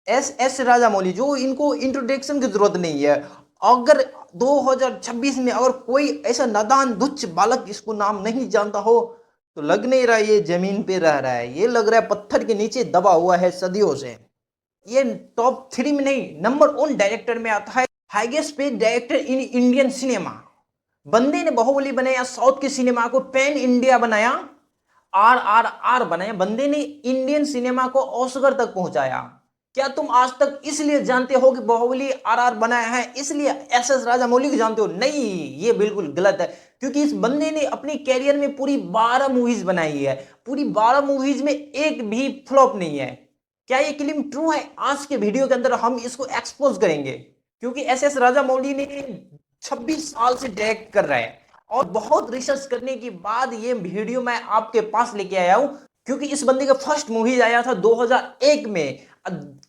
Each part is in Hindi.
एस राजामौली, जो इनको इंट्रोडक्शन की जरूरत नहीं है। अगर 2026 में अगर कोई ऐसा नादान तुच्छ बालक इसको नाम नहीं जानता हो तो लग नहीं रहा ये जमीन पे रह रहा है, ये लग रहा है पत्थर के नीचे दबा हुआ है सदियों से। ये टॉप 3 में नहीं, नंबर 1 डायरेक्टर में आता है, highest paid director in Indian cinema. बंदे ने बाहुबली बनाया, साउथ के सिनेमा को पैन इंडिया बनाया, RRR बनाया, बंदे ने इंडियन सिनेमा को ऑस्कर तक पहुंचाया। क्या तुम आज तक इसलिए जानते हो कि बाहुबली RR बनाया है इसलिए SS राजामौली को जानते हो? नहीं, ये बिल्कुल गलत है। क्योंकि इस बंदे ने अपने कैरियर में पूरी 12 मूवीज बनाई है, पूरी 12 मूवीज में एक भी फ्लॉप नहीं है। क्या ये क्लेम ट्रू है? आज के वीडियो के अंदर हम इसको एक्सपोज करेंगे, क्योंकि SS राजामौली ने 26 साल से डायरेक्ट कर रहा है और बहुत रिसर्च करने के बाद ये वीडियो मैं आपके पास लेके आया हूं। क्योंकि इस बंदे का फर्स्ट मूवी आया था 2001 में।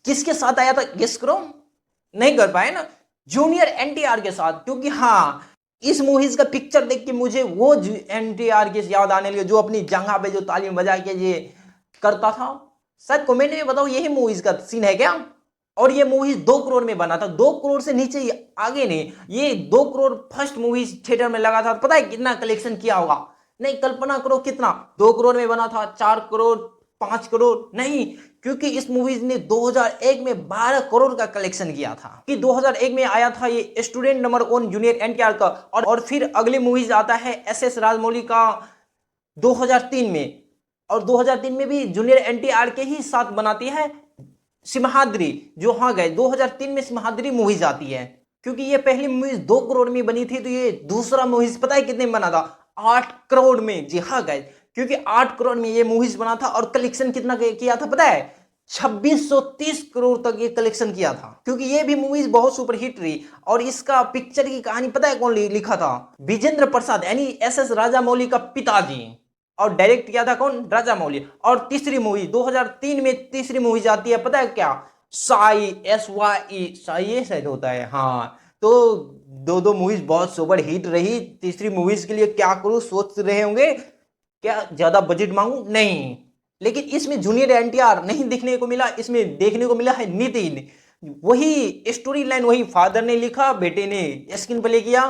किसके साथ आया था गेस करो? नहीं कर पाए ना? जूनियर NTR के साथ। क्योंकि हाँ, इस मूवीज का पिक्चर देख के मुझे वो NTR की याद आने लगी, जो अपनी जगह पे जो ताली बजा के ये करता था। शायद कमेंट में बताओ यही मूवीज का सीन है क्या? और ये मूवी 2 करोड़ में बना था, 2 करोड़ से नीचे आगे नहीं। ये 2 करोड़ फर्स्ट मूवी थिएटर में लगा था, पता है कितना कलेक्शन किया होगा? नहीं, कल्पना करो कितना। 2 करोड़ में बना था, 4 करोड़, 5 करोड़ नहीं। क्योंकि इस मूवीज ने 2001 में 12 करोड़ का कलेक्शन किया था। कि 2001 में आया था ये स्टूडेंट नंबर 1 जूनियर NTR का, और फिर अगले मूवीज आता है SS राजमौली का 2003 में। और 2003 में भी जूनियर NTR के ही साथ बनाती है सिम्हाद्री। जो हाँ गए 2003 में सिम्हाद्री मूवीज आती है। क्योंकि ये पहली मूवीज 2 करोड़ में बनी थी, तो ये दूसरा मूवीज पता है कितने में बना था? 8 करोड़ में। जी हाँ गए, क्योंकि 8 करोड़ में ये मूवीज बना था और कलेक्शन कितना किया था पता है? 2630 करोड़ तक ये कलेक्शन किया था। क्योंकि ये भी मूवीज बहुत सुपर हिट रही। और इसका पिक्चर की कहानी पता है कौन लिखा था? विजेंद्र प्रसाद, यानी SS राजामौली का पिताजी। और डायरेक्ट किया था कौन? राजामौली। और तीसरी मूवी 2003 में तीसरी मूवी आती है, पता है क्या? साई, SYE, साई शायद होता है, हाँ। तो दो दो मूवीज बहुत सुपर हिट रही। तीसरी मूवीज के लिए क्या करूं सोच रहे होंगे, क्या ज्यादा बजट मांगू? नहीं। लेकिन इसमें जूनियर NTR नहीं देखने को मिला, इसमें देखने को मिला है नितिन। वही स्टोरी लाइन वही फादर ने लिखा, बेटे ने स्क्रीन प्ले किया।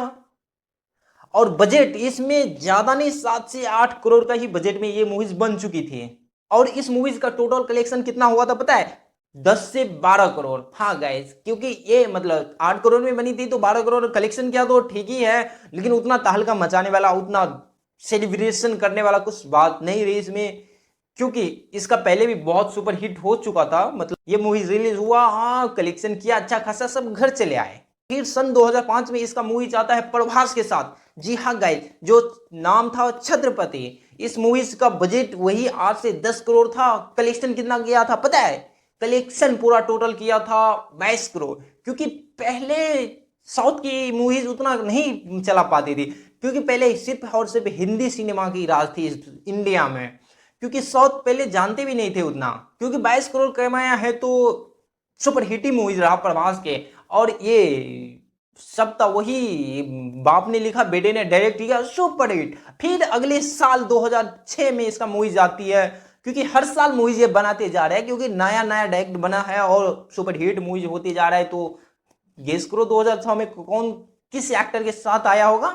और बजट इसमें ज्यादा नहीं, 7 से 8 करोड़ का ही बजट में ये मूवीज बन चुकी थी। और इस मूवीज का टोटल कलेक्शन कितना हुआ था पता है? 10 से 12 करोड़। हाँ गाइस, क्योंकि ये मतलब 8 करोड़ में बनी थी तो 12 करोड़ कलेक्शन किया तो ठीक ही है। लेकिन उतना तहलका मचाने वाला, उतना सेलिब्रेशन करने वाला कुछ बात नहीं रही इसमें। क्योंकि इसका पहले भी बहुत सुपर हिट हो चुका था। मतलब ये मूवी रिलीज हुआ, हाँ कलेक्शन किया अच्छा खासा, सब घर चले आए। फिर सन 2005 में इसका मूवी आता है प्रभास के साथ। जी हाँ गाइस, जो नाम था छत्रपति। इस मूवीज का बजट वही 8 से 10 करोड़ था। कलेक्शन कितना किया था पता है? कलेक्शन पूरा टोटल किया था 22 करोड़। क्योंकि पहले साउथ की मूवीज उतना नहीं चला पाती थी। क्योंकि पहले सिर्फ और सिर्फ हिंदी सिनेमा की राज थी इंडिया में। क्योंकि साउथ पहले जानते भी नहीं थे उतना। क्योंकि 22 करोड़ कमाया है तो सुपर हिट ही मूवीज रहा प्रभास के। और ये सब था वही बाप ने लिखा, बेटे ने डायरेक्ट किया, सुपर हिट। फिर अगले साल 2006 में इसका मूवीज आती है। क्योंकि हर साल मूवीज ये बनाते जा रहे हैं, क्योंकि नया नया डायरेक्ट बना है और सुपर हिट मूवीज होती जा रहा है। तो गेस करो 2006 में कौन किस एक्टर के साथ आया होगा?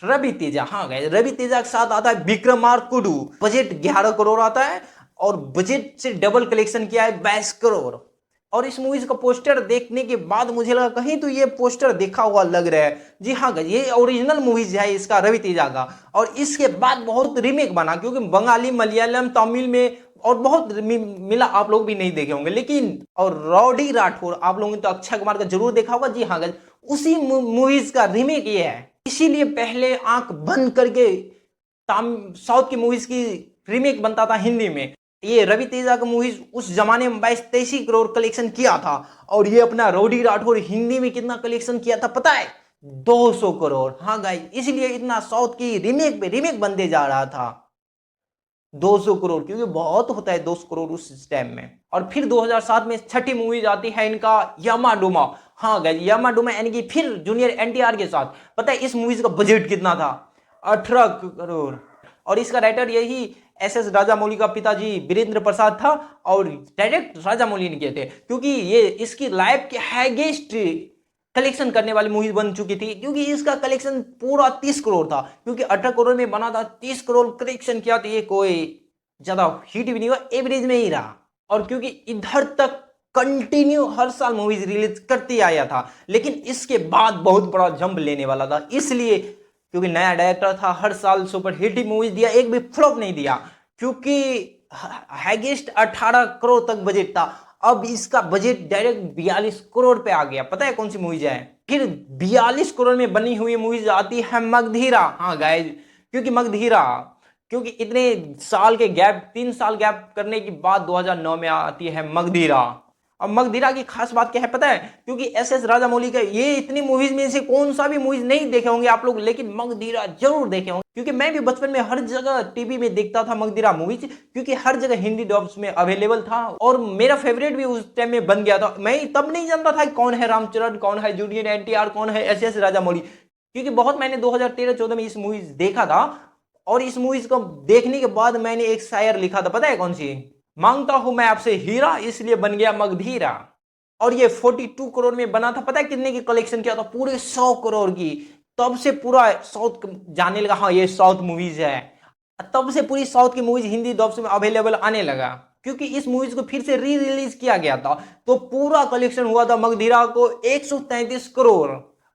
रवि तेजा। हाँ गए, रवि तेजा के साथ आता है विक्रमार्कुडु। बजट 11 करोड़ आता है और बजट से डबल कलेक्शन किया है 22 करोड़। और इस मूवीज का पोस्टर देखने के बाद मुझे लगा कहीं तो ये पोस्टर देखा हुआ लग रहा है। जी हाँ गए, ये ओरिजिनल मूवीज है इसका, रवि तेजा का। और इसके बाद बहुत रीमेक बना, क्योंकि बंगाली, मलयालम, तमिल में और बहुत मिला, आप लोग भी नहीं देखे होंगे। लेकिन और रॉडी राठौर, आप लोगों ने तो अक्षय कुमार का जरूर देखा होगा। जी हाँ गए, उसी मूवीज का रीमेक ये है। इसीलिए पहले आंख बंद करके साउथ की मूवीज की रीमेक बनता था हिंदी में। ये रवि तेजा का मूवीज उस जमाने में 22-23 करोड़ कलेक्शन किया था। और ये अपना रॉडी राठौर हिंदी में कितना कलेक्शन किया था पता है? 200 करोड़। हाँ गाइस, इसलिए इतना साउथ की रीमेक पे रीमेक बनते जा रहा था। 200 करोड़, क्योंकि बहुत होता है 200 करोड़ उस टाइम में। और फिर 2007 में छठी मूवी आती है इनका, यमा डोमा। हाँ गाइस, यमा डोमा, यानी कि फिर जूनियर NTR के साथ। पता है इस मूवी का बजट कितना था? 18 करोड़। और इसका राइटर यही SS राजामौली का पिताजी वीरेंद्र प्रसाद था और डायरेक्ट राजामौली ने किए थे, क्योंकि ये इसकी लाइफ के हाईएस्ट कलेक्शन करने वाली मूवीज बन चुकी थी, क्योंकि इसका कलेक्शन पूरा 30 करोड़ था, क्योंकि 18 करोड़ में बना था, 30 करोड़ कलेक्शन किया, तो ये कोई ज्यादा हिट भी नहीं हुआ, एवरेज में ही रहा। और क्योंकि इधर तक कंटिन्यू हर साल मूवीज रिलीज करते आया था, लेकिन इसके बाद बहुत बड़ा जंप लेने वाला था, इसलिए क्योंकि नया डायरेक्टर था, हर साल सुपर हिट ही मूवीज दिया, एक भी फ्लॉप नहीं दिया, क्योंकि हाईएस्ट 18 करोड़ तक बजट था। अब इसका बजट डायरेक्ट 42 करोड़ पे आ गया। पता है कौन सी मूवीज है? फिर 42 करोड़ में बनी हुई मूवीज आती है मगधीरा। हाँ गाइज, क्योंकि मगधीरा, क्योंकि इतने साल के गैप, 3 साल गैप करने के बाद 2009 में आती है मगधीरा। अब मगधीरा की खास बात क्या है पता है? क्योंकि SS राजामौली का ये इतनी मूवीज में से कौन सा भी मूवीज नहीं देखे होंगे आप लोग, लेकिन मगधीरा जरूर देखे होंगे, क्योंकि मैं भी बचपन में हर जगह टीवी में देखता था मगधीरा मूवीज, क्योंकि हर जगह हिंदी डब्स में अवेलेबल था, और मेरा फेवरेट भी उस टाइम में बन गया था। मैं तब नहीं जानता था कौन है रामचरण, कौन है जूनियर NTR, कौन है SS राजामौली, क्योंकि बहुत मैंने 2013-14 में इस मूवीज देखा था, और इस मूवीज को देखने के बाद मैंने एक शायर लिखा था, पता है कौन सी? मांगता हूं मैं आपसे हीरा, इसलिए बन गया मगधीरा। और ये 42 करोड़ में बना था। पता है कितने की कलेक्शन किया था? पूरे 100 करोड़ की। तब से पूरा साउथ जाने लगा, हाँ ये साउथ मूवीज है, तब से पूरी साउथ की मूवीज हिंदी डब्स में अवेलेबल आने लगा, क्योंकि इस मूवीज को फिर से री रिलीज किया गया था, तो पूरा कलेक्शन हुआ था मगधीरा को 133 करोड़।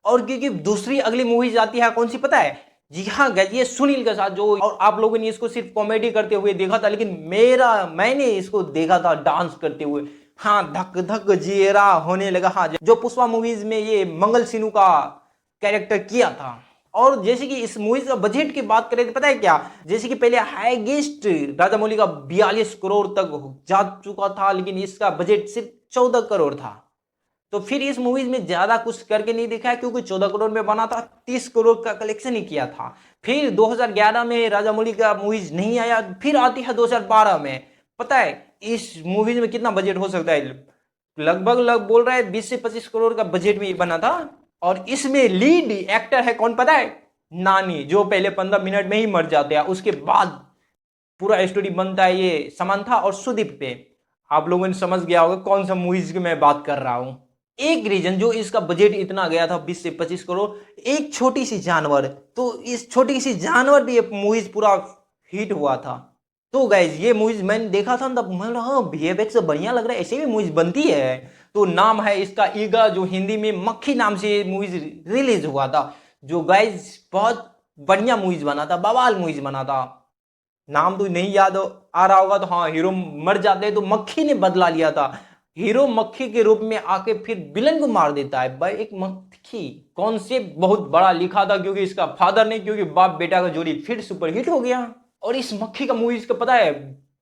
और क्योंकि दूसरी अगली मूवीज आती है, कौन सी पता है? जी हाँ गाइस, ये सुनील के साथ जो, और आप लोगों ने इसको सिर्फ कॉमेडी करते हुए देखा था, लेकिन मैंने इसको देखा था डांस करते हुए। हाँ, धक धक जियरा होने लगा, हाँ, जो पुष्पा मूवीज में ये मंगल सिन्हू का कैरेक्टर किया था। और जैसे कि इस मूवी का बजट की बात करें तो पता है क्या? जैसे कि पहले हाईएस्ट राजामौली का 42 करोड़ तक जा चुका था, लेकिन इसका बजट सिर्फ 14 करोड़ था। तो फिर इस मूवीज में ज्यादा कुछ करके नहीं दिखाया, क्योंकि 14 करोड़ में बना था, 30 करोड़ का कलेक्शन ही किया था। फिर 2011 में राजामौली का मूवीज नहीं आया, फिर आती है 2012 में। पता है इस मूवीज में कितना बजट हो सकता है? लगभग बोल रहा है 20 से 25 करोड़ का बजट में बना था। और इसमें लीड एक्टर है कौन पता है? नानी, जो पहले 15 मिनट में ही मर जाते हैं, उसके बाद पूरा स्टोरी बनता है ये समंथा और सुदीप पे। आप लोगों ने समझ गया होगा कौन सा मूवीज की मैं बात कर रहा हूं। एक रीजन जो इसका बजट इतना गया था 20 से 25 करोड़, एक छोटी सी जानवर, तो इस छोटी सी जानवर भी मूवीज पूरा हिट हुआ था। तो गाइज ये मूवीज मैंने देखा था, तब मैं हाँ VFX से बढ़िया लग रहा है, ऐसे भी मूवीज बनती है। तो नाम है इसका ईगा, जो हिंदी में मक्खी नाम से मूवीज रिलीज हुआ था, जो गाइज बहुत बढ़िया मूवीज बना था, बवाल मूवीज बना था। नाम तो नहीं याद आ रहा होगा, तो हाँ, हीरो मर जाते हैं तो मक्खी ने बदला लिया था। हीरो मक्खी के रूप में आके फिर विलन को मार देता है भाई, एक मक्खी। कॉन्सेप्ट बहुत बड़ा लिखा था, क्योंकि इसका फादर ने, क्योंकि बाप बेटा का जोड़ी फिर सुपर हिट हो गया। और इस मक्खी का मूवीज का पता है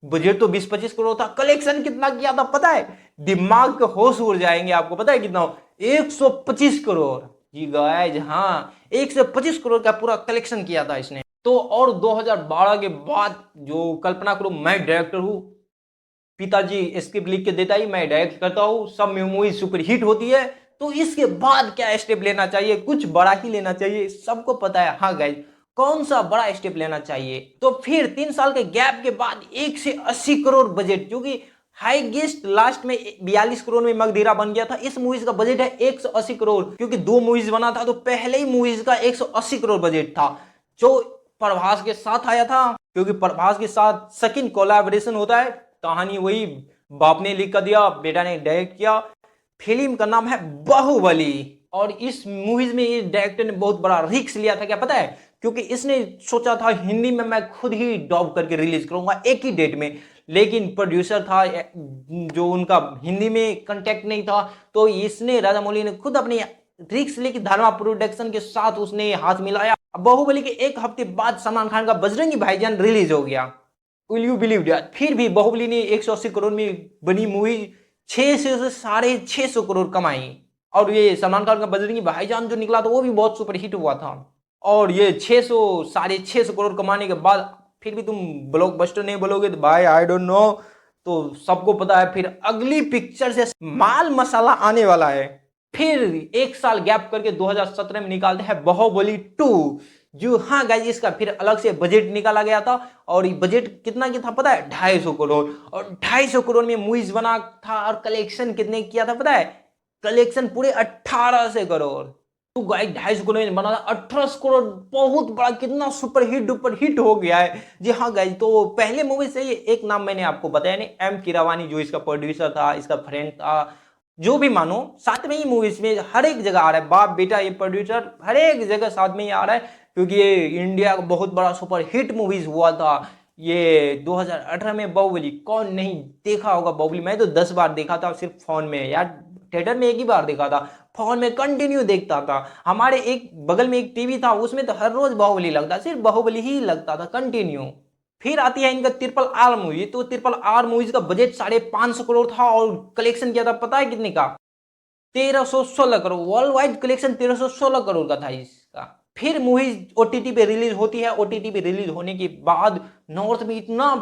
बजट तो 20-25 करोड़ था, कलेक्शन कितना किया था पता है? दिमाग के होश उड़ जाएंगे आपको, पता है कितना? 125 करोड़। जी गाइस, हाँ, 125 करोड़ का पूरा कलेक्शन किया था इसने। तो और 2012 के बाद जो कल्पना करो मैं डायरेक्टर हूं, पिताजी स्क्रिप्ट लिख के देता ही, मैं डायरेक्ट करता हूं, सब मूवी सुपर हिट होती है, तो इसके बाद क्या स्टेप लेना चाहिए? कुछ बड़ा ही लेना चाहिए, सबको पता है। हाँ गाइज, कौन सा बड़ा स्टेप लेना चाहिए? तो फिर 3 साल के गैप के बाद 1 से 80 करोड़ बजट, क्योंकि हाईएस्ट लास्ट में 42 करोड़ में मगधीरा बन गया था, इस मूवीज का बजट है 180 करोड़, क्योंकि 2 मूवीज बना था, तो पहले ही मूवीज का 180 करोड़ बजट था, जो प्रभास के साथ आया था, क्योंकि प्रभास के साथ सेकंड कोलैबोरेशन होता है। कहानी वही बाप ने लिख कर दिया, बेटा ने डायरेक्ट किया। फिल्म का नाम है बाहुबली। और इस मूवीज में इस डायरेक्टर ने बहुत बड़ा रिस्क लिया था, क्या पता है? क्योंकि इसने सोचा था हिंदी में मैं खुद ही डब करके रिलीज करूंगा एक ही डेट में, लेकिन प्रोड्यूसर था जो उनका हिंदी में कांटेक्ट नहीं था, तो इसने राजामौली ने खुद अपनी रिस्क लेके धर्मा प्रोडक्शन के साथ उसने हाथ मिलाया। बाहुबली के एक हफ्ते बाद सलमान खान का बजरंगी भाईजान रिलीज हो गया। Will you believe that? फिर भी बाहुबली ने 180 करोड़ में बनी मूवी 600 से 650 करोड़ कमाई। और ये सलमान खान का बजरंगी भाईजान जो निकला था वो भी बहुत सुपर हिट हुआ था। और ये 600 650 करोड़ कमाने के बाद फिर भी तुम ब्लॉकबस्टर नहीं बोलोगे तो भाई आई डोंट नो। तो सबको पता है फिर अगली पिक्चर से माल मसाला आने वाला है। फिर 1 साल गैप करके 2017 में निकालते हैं बाहुबली 2, जो हाँ गाइस, इसका फिर अलग से बजट निकाला गया था, और ये बजट कितना की था पता है? 250 करोड़। और 250 करोड़ में मूवीज बना था, और कलेक्शन कितने किया था पता है? कलेक्शन पूरे 1800 करोड़। तो गाइस 250 करोड़ में बना था 1800 करोड़, बहुत बड़ा, कितना सुपर हिट हो गया है। जी हाँ गाइस, तो पहले मूवी से ही एक नाम मैंने आपको बताया नहीं, एम कीरावानी, जो इसका प्रोड्यूसर था, इसका फ्रेंड था, जो भी मानो, साथ में ही मूवीज में हर एक जगह आ रहा है, बाप बेटा ये प्रोड्यूसर हर एक जगह साथ में ही आ रहा है, क्योंकि ये इंडिया का बहुत बड़ा सुपर हिट मूवीज हुआ था। ये 2018 में बाहुबली, कौन नहीं देखा होगा बाहुबली? मैं तो 10 बार देखा था सिर्फ फोन में यार, थिएटर में एक ही बार देखा था, फोन में कंटिन्यू देखता था। हमारे एक बगल में एक टीवी था, उसमें तो हर रोज बाहुबली लगता, सिर्फ बाहुबली ही लगता था कंटिन्यू। फिर आती है इनका ट्रिपल आर मूवी। तो ट्रिपल आर मूवीज का बजट 550 करोड़ था, और कलेक्शन किया था पता है कितने का? 1316 crore. World wide collection 1316 crore का था इसका। फिर मूवी ओटीटी पे रिलीज होती है। ओटीटी पे रिलीज होने के बाद नॉर्थ में इतना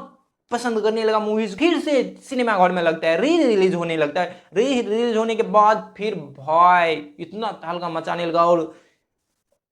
पसंद करने लगा मूवीज, फिर से सिनेमा हॉल में लगता है, री रिलीज होने लगता है। री रिलीज होने के बाद फिर भाई इतना तहलका मचाने लगा, और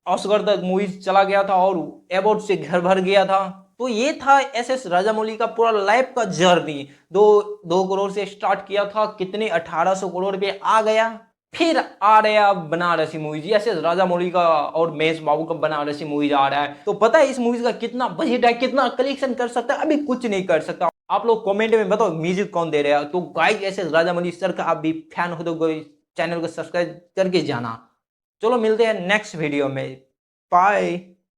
ऑस्कर तक मूवीज चला गया था, और अवार्ड से घर भर गया था। तो ये था एस एस राजामौली का पूरा लाइफ का जर्नी। दो 2 करोड़ से स्टार्ट किया था, कितने 1800 करोड़ पे आ गया। फिर आ रहा Banarasi movies, S S Rajamouli का और महेश बाबू का बनारसी मूवीज आ रहा है। तो पता है इस मूवीज का कितना बजट है, कितना कलेक्शन कर सकता है? अभी कुछ नहीं कर सकता। आप लोग कमेंट में बताओ म्यूजिक कौन दे रहा है। तो guys S S Rajamouli sir का आप भी फैन हो तो चैनल को सब्सक्राइब करके जाना। चलो मिलते हैं नेक्स्ट वीडियो में, बाय।